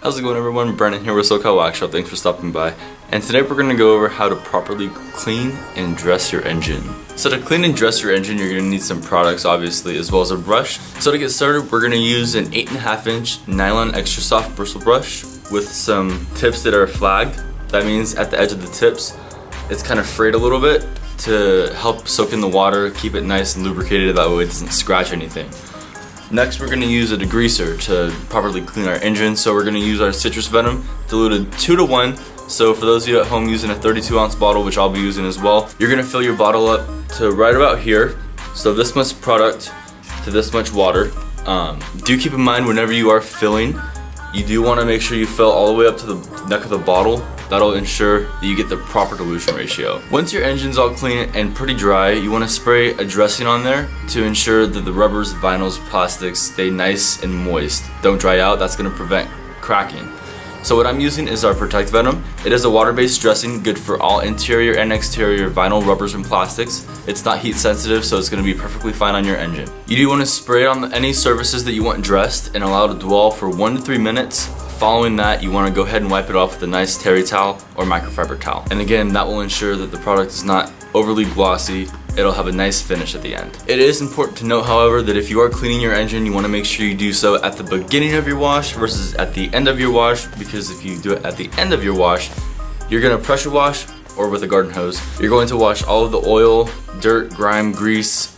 How's it going, everyone? Brennan here with SoCal Wax Shop. Thanks for stopping by. And today we're going to go over how to properly clean and dress your engine. So to clean and dress your engine, you're going to need some products, obviously, as well as a brush. So to get started, we're going to use an 8.5-inch nylon extra soft bristle brush with some tips that are flagged. That means at the edge of the tips, it's kind of frayed a little bit to help soak in the water, keep it nice and lubricated, that way it doesn't scratch anything. Next, we're going to use a degreaser to properly clean our engine. So we're going to use our citrus venom diluted 2:1. So for those of you at home using a 32-ounce bottle, which I'll be using as well, you're going to fill your bottle up to right about here. So this much product to this much water. Do keep in mind whenever you are filling, you do want to make sure you fill all the way up to the neck of the bottle. That'll ensure that you get the proper dilution ratio. Once your engine's all clean and pretty dry, you want to spray a dressing on there to ensure that the rubbers, vinyls, plastics stay nice and moist. Don't dry out, that's going to prevent cracking. So what I'm using is our Protect Venom. It is a water-based dressing, good for all interior and exterior vinyl, rubbers, and plastics. It's not heat sensitive, so it's going to be perfectly fine on your engine. You do want to spray it on any surfaces that you want dressed and allow it to dwell for 1 to 3 minutes. Following that, you want to go ahead and wipe it off with a nice terry towel or microfiber towel. And again, that will ensure that the product is not overly glossy. It'll have a nice finish at the end. It is important to note, however, that if you are cleaning your engine, you want to make sure you do so at the beginning of your wash versus at the end of your wash, because if you do it at the end of your wash, you're going to pressure wash or with a garden hose. You're going to wash all of the oil, dirt, grime, grease,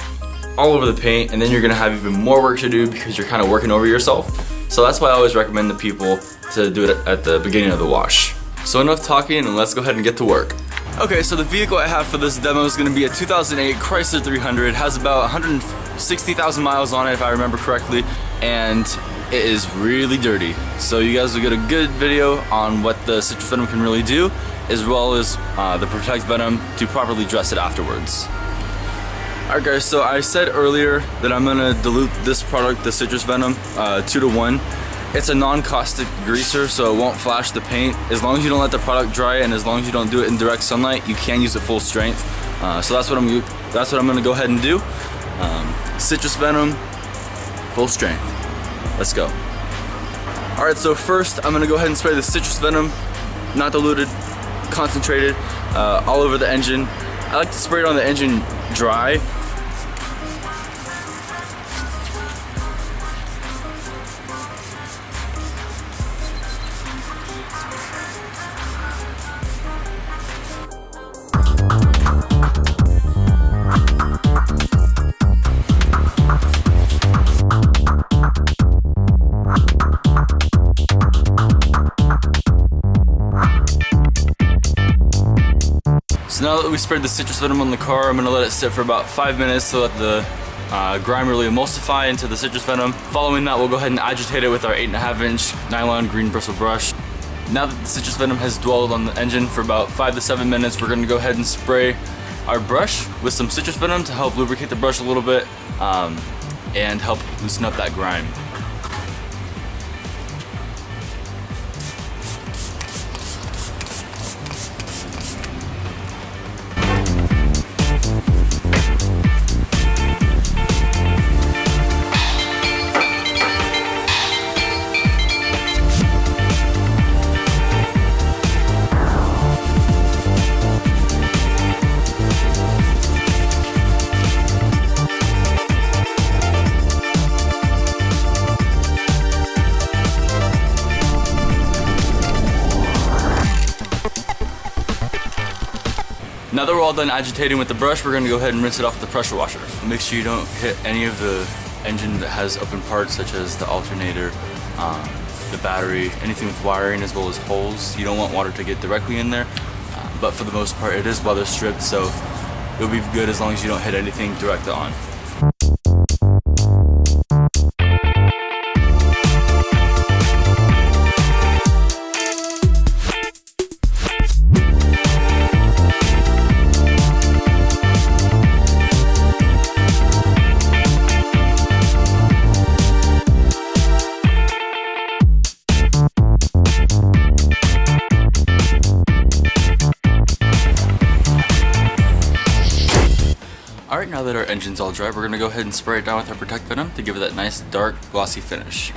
all over the paint, and then you're going to have even more work to do because you're kind of working over yourself. So that's why I always recommend the people to do it at the beginning of the wash. So enough talking, and let's go ahead and get to work. Okay, so the vehicle I have for this demo is going to be a 2008 Chrysler 300. It has about 160,000 miles on it, if I remember correctly, and it is really dirty. So you guys will get a good video on what the citrus venom can really do, as well as the Protect Venom to properly dress it afterwards. Alright guys, so I said earlier that I'm going to dilute this product, the citrus venom, 2:1. It's a non-caustic greaser, so it won't flash the paint. As long as you don't let the product dry and as long as you don't do it in direct sunlight, you can use it full strength. So that's what I'm going to go ahead and do. Citrus venom, full strength. Let's go. Alright, so first I'm going to go ahead and spray the citrus venom, not diluted, concentrated, all over the engine. I like to spray it on the engine dry. So now that we sprayed the citrus venom on the car, I'm going to let it sit for about 5 minutes so that the grime really emulsify into the citrus venom. Following that, we'll go ahead and agitate it with our 8.5-inch nylon green bristle brush. Now that the citrus venom has dwelled on the engine for about 5 to 7 minutes, we're going to go ahead and spray our brush with some citrus venom to help lubricate the brush a little bit and help loosen up that grime. Now that we're all done agitating with the brush, we're going to go ahead and rinse it off with the pressure washer. Make sure you don't hit any of the engine that has open parts, such as the alternator, the battery, anything with wiring, as well as holes. You don't want water to get directly in there, but for the most part it is weather stripped, so it'll be good as long as you don't hit anything direct on. Alright, now that our engine's all dry, we're going to go ahead and spray it down with our Protect Venom to give it that nice, dark, glossy finish.